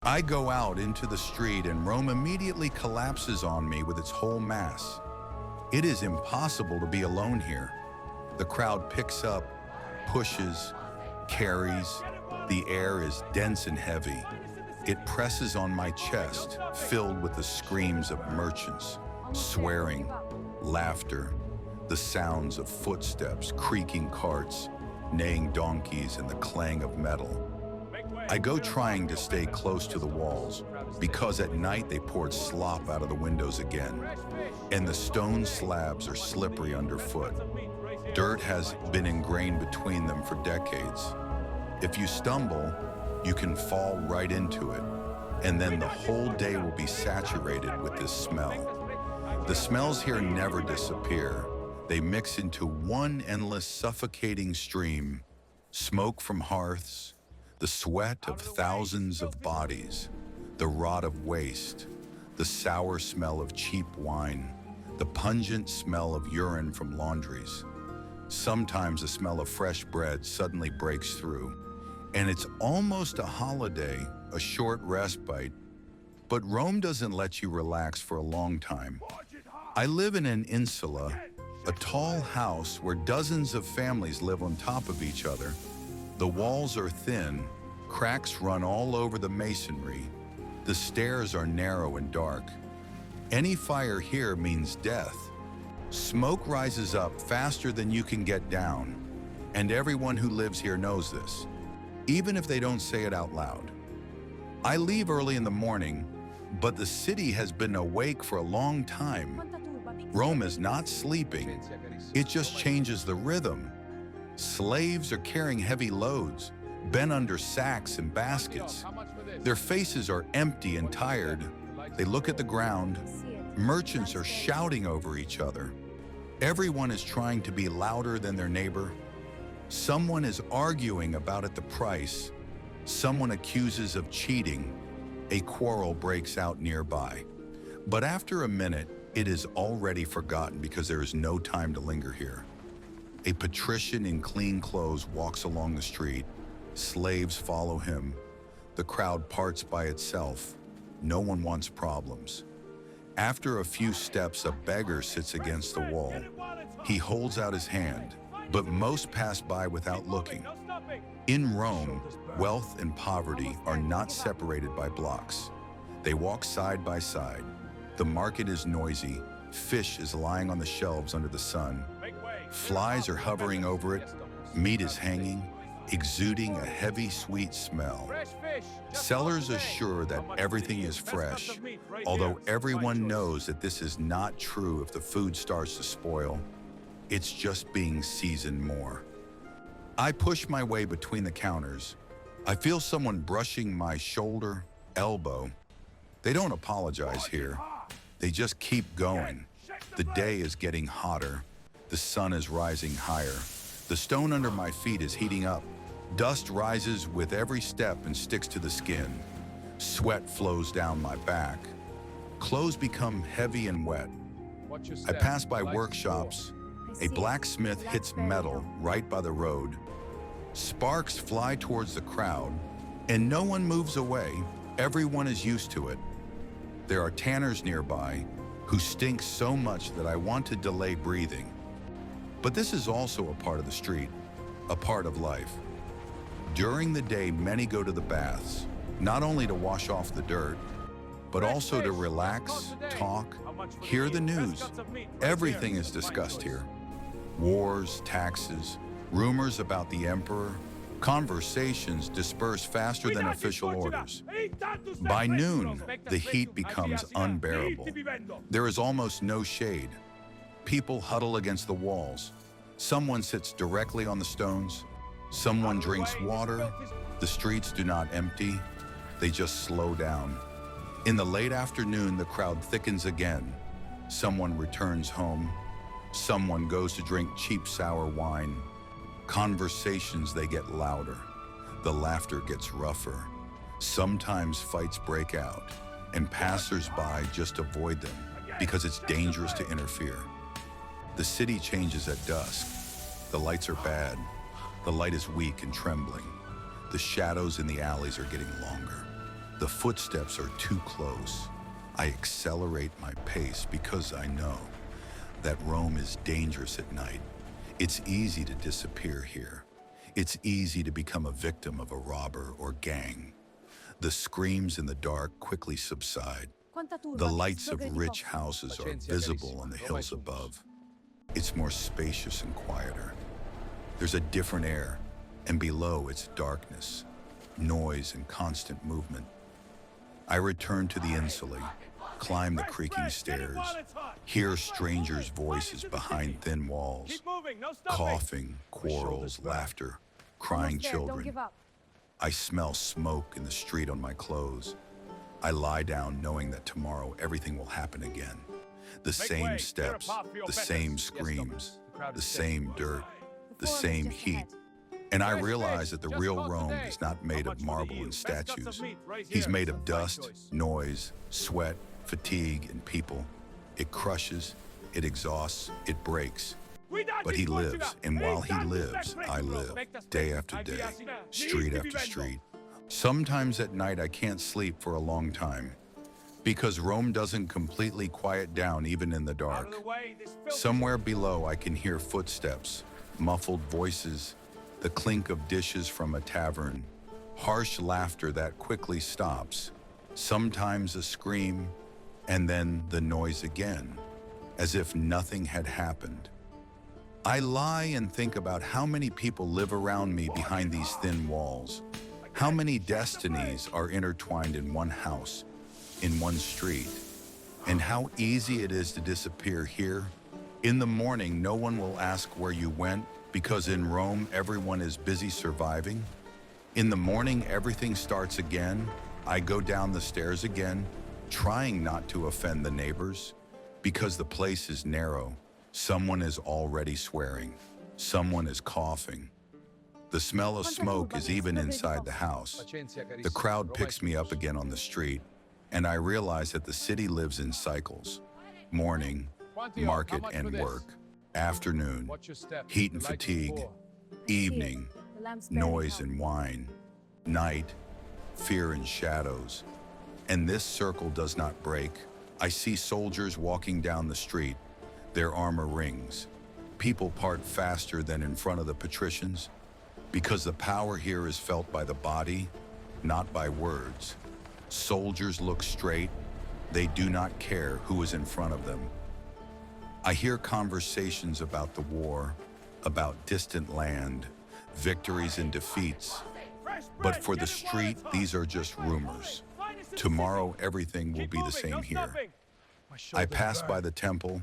I go out into the street and Rome immediately collapses on me with its whole mass. It is impossible to be alone here. The crowd picks up, pushes, carries. The air is dense and heavy. It presses on my chest, filled with the screams of merchants, swearing, laughter, the sounds of footsteps, creaking carts, neighing donkeys, and the clang of metal. I go trying to stay close to the walls, because at night they poured slop out of the windows again, and the stone slabs are slippery underfoot. Dirt has been ingrained between them for decades. If you stumble, you can fall right into it, and then the whole day will be saturated with this smell. The smells here never disappear. They mix into one endless suffocating stream. Smoke from hearths, the sweat of thousands of bodies, the rot of waste, the sour smell of cheap wine, the pungent smell of urine from laundries. Sometimes the smell of fresh bread suddenly breaks through, and it's almost a holiday, a short respite. But Rome doesn't let you relax for a long time. I live in an insula, a tall house where dozens of families live on top of each other. The walls are thin, cracks run all over the masonry. The stairs are narrow and dark. Any fire here means death. Smoke rises up faster than you can get down, and everyone who lives here knows this, even if they don't say it out loud. I leave early in the morning, but the city has been awake for a long time. Rome is not sleeping, it just changes the rhythm. Slaves are carrying heavy loads, bent under sacks and baskets. Their faces are empty and tired. They look at the ground. Merchants are shouting over each other. Everyone is trying to be louder than their neighbor. Someone is arguing about the price. Someone accuses of cheating. A quarrel breaks out nearby. But after a minute, it is already forgotten because there is no time to linger here. A patrician in clean clothes walks along the street. Slaves follow him. The crowd parts by itself. No one wants problems. After a few steps, a beggar sits against the wall. He holds out his hand, but most pass by without looking. In Rome, wealth and poverty are not separated by blocks. They walk side by side. The market is noisy. Fish is lying on the shelves under the sun. Flies are hovering over it. Meat is hanging, exuding a heavy, sweet smell. Sellers assure that everything is fresh, although everyone knows that this is not true if the food starts to spoil. It's just being seasoned more. I push my way between the counters. I feel someone brushing my shoulder, elbow. They don't apologize here. They just keep going. The day is getting hotter. The sun is rising higher. The stone under my feet is heating up. Dust rises with every step and sticks to the skin. Sweat flows down my back. Clothes become heavy and wet. I pass by workshops. A blacksmith hits metal right by the road. Sparks fly towards the crowd, and no one moves away. Everyone is used to it. There are tanners nearby who stink so much that I want to delay breathing. But this is also a part of the street, a part of life. During the day, many go to the baths, not only to wash off the dirt, but also to relax, talk, hear the news. Everything is discussed here. Wars, taxes, rumors about the emperor. Conversations disperse faster than official orders. By noon, the heat becomes unbearable. There is almost no shade. People huddle against the walls. Someone sits directly on the stones. Someone drinks water. The streets do not empty. They just slow down. In the late afternoon, the crowd thickens again. Someone returns home. Someone goes to drink cheap sour wine. Conversations, they get louder. The laughter gets rougher. Sometimes fights break out, and passers-by just avoid them because it's dangerous to interfere. The city changes at dusk. The lights are bad. The light is weak and trembling. The shadows in the alleys are getting longer. The footsteps are too close. I accelerate my pace because I know that Rome is dangerous at night. It's easy to disappear here. It's easy to become a victim of a robber or gang. The screams in the dark quickly subside. The lights of rich houses are visible on the hills above. It's more spacious and quieter. There's a different air, and below it's darkness, noise, and constant movement. I return to the insula, climb the creaking stairs, hear strangers' voices behind thin walls, coughing, quarrels, laughter, crying children. I smell smoke in the street on my clothes. I lie down knowing that tomorrow everything will happen again. The same steps, the same screams, the same dirt, the same heat. And I realize that the real Rome is not made of marble and statues. He's made of dust, noise, sweat, fatigue, and people. It crushes, it exhausts, it breaks. But he lives, and while he lives, I live, day after day, street after street. Sometimes at night I can't sleep for a long time, because Rome doesn't completely quiet down even in the dark. Somewhere below I can hear footsteps, muffled voices, the clink of dishes from a tavern, harsh laughter that quickly stops, sometimes a scream, and then the noise again, as if nothing had happened. I lie and think about how many people live around me behind these thin walls. How many destinies are intertwined in one house, in one street, and how easy it is to disappear here. In the morning, no one will ask where you went, because in Rome, everyone is busy surviving. In the morning, everything starts again. I go down the stairs again, trying not to offend the neighbors, because the place is narrow. Someone is already swearing. Someone is coughing. The smell of smoke is even inside the house. The crowd picks me up again on the street, and I realize that the city lives in cycles. Morning, market and work. Afternoon, heat and fatigue. Evening, noise and wine. Night, fear and shadows. And this circle does not break. I see soldiers walking down the street. Their armor rings. People part faster than in front of the patricians, because the power here is felt by the body, not by words. Soldiers look straight. They do not care who is in front of them. I hear conversations about the war, about distant land, victories and defeats. But for the street, these are just rumors. Tomorrow, everything will be the same here. I pass by the temple.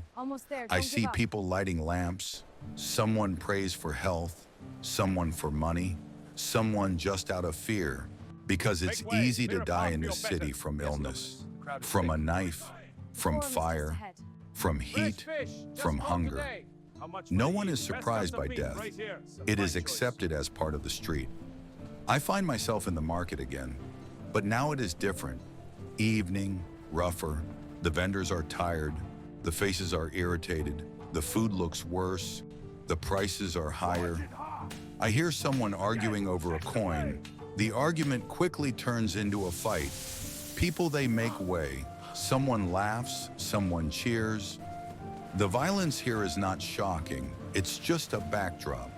I see people lighting lamps. Someone prays for health, someone for money, someone just out of fear, because it's easy to die in this city from illness, from a knife, from fire, from heat, from hunger. No one is surprised by death. It is accepted as part of the street. I find myself in the market again, but now it is different. Evening, rougher. The vendors are tired, the faces are irritated, the food looks worse, the prices are higher. I hear someone arguing over a coin. The argument quickly turns into a fight. People, they make way. Someone laughs, someone cheers. The violence here is not shocking, it's just a backdrop.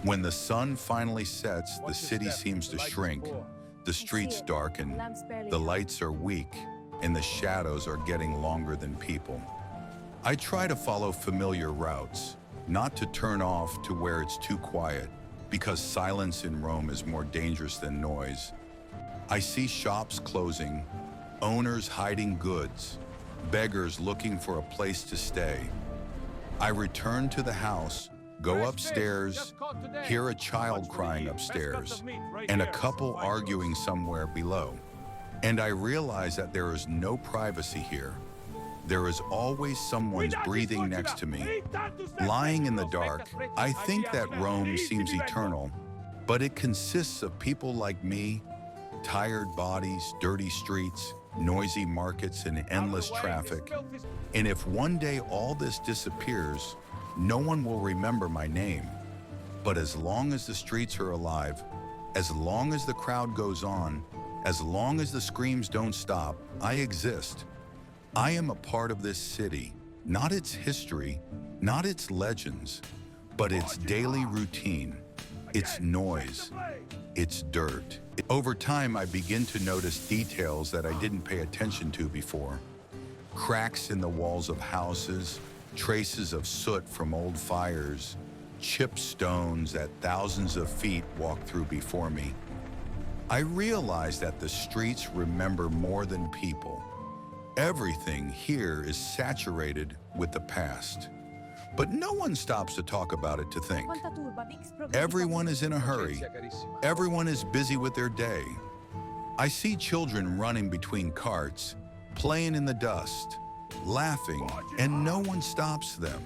When the sun finally sets, the city seems to shrink. The streets darken, the lights are weak, and the shadows are getting longer than people. I try to follow familiar routes, not to turn off to where it's too quiet, because silence in Rome is more dangerous than noise. I see shops closing, owners hiding goods, beggars looking for a place to stay. I return to the house, go upstairs, hear a child crying upstairs, and a couple arguing somewhere below. And I realize that there is no privacy here. There is always someone breathing next to me. Lying in the dark, I think that Rome seems eternal, but it consists of people like me, tired bodies, dirty streets, noisy markets, and endless traffic. And if one day all this disappears, no one will remember my name. But as long as the streets are alive, as long as the crowd goes on, As long as the screams don't stop, I exist. I am a part of this city, not its history, not its legends, but its daily routine, its noise, its dirt. Over time, I begin to notice details that I didn't pay attention to before. Cracks in the walls of houses, traces of soot from old fires, chipped stones that thousands of feet walked through before me. I realize that the streets remember more than people. Everything here is saturated with the past. But no one stops to talk about it, to think. Everyone is in a hurry. Everyone is busy with their day. I see children running between carts, playing in the dust, laughing, and no one stops them.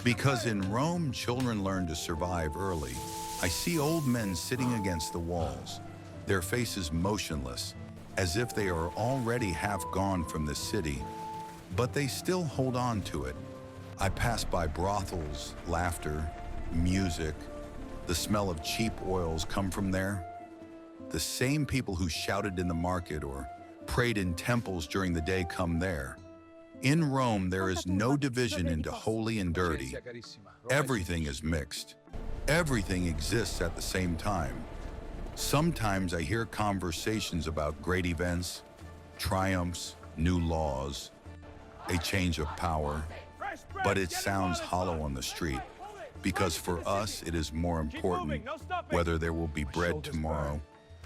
Because in Rome, children learn to survive early. I see old men sitting against the walls, their faces motionless, as if they are already half gone from the city, but they still hold on to it. I pass by brothels, laughter, music. The smell of cheap oils come from there. The same people who shouted in the market or prayed in temples during the day come there. In Rome, there is no division into holy and dirty. Everything is mixed. Everything exists at the same time. Sometimes I hear conversations about great events, triumphs, new laws, a change of power, but it sounds hollow on the street, because for us it is more important whether there will be bread tomorrow,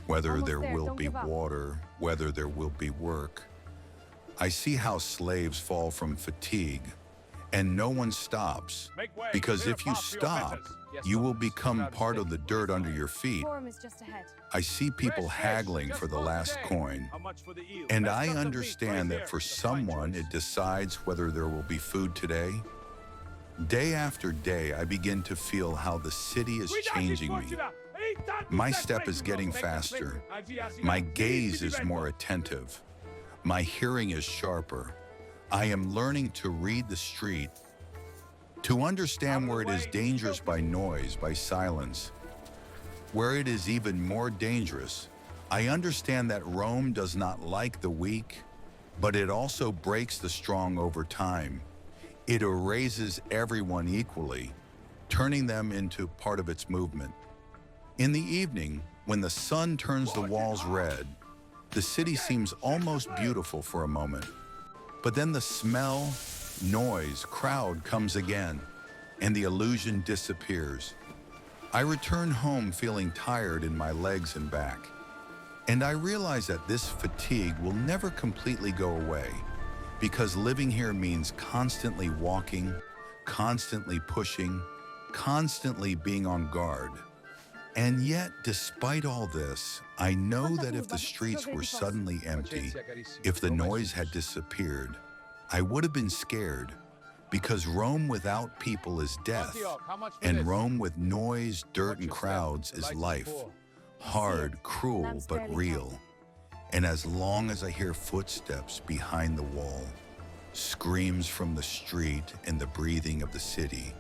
whether there will be water, whether there will be work. I see how slaves fall from fatigue, and no one stops, because if you stop, you will become part of the dirt under your feet. I see people haggling for the last coin, and I understand that for someone it decides whether there will be food today. Day after day, I begin to feel how the city is changing me. My step is getting faster. My gaze is more attentive. My hearing is sharper. I am learning to read the street, to understand where it is dangerous by noise, by silence. Where it is even more dangerous, I understand that Rome does not like the weak, but it also breaks the strong over time. It erases everyone equally, turning them into part of its movement. In the evening, when the sun turns the walls red, the city seems almost beautiful for a moment. But then the smell, noise, crowd comes again, and the illusion disappears. I return home feeling tired in my legs and back, and I realize that this fatigue will never completely go away, because living here means constantly walking, constantly pushing, constantly being on guard. And yet, despite all this, I know that if the streets were suddenly empty, if the noise had disappeared, I would have been scared, because Rome without people is death, and Rome with noise, dirt, and crowds is life. Hard, cruel, but real. And as long as I hear footsteps behind the wall, screams from the street, and the breathing of the city,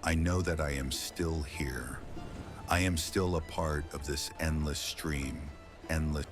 I know that I am still here. I am still a part of this endless stream, endless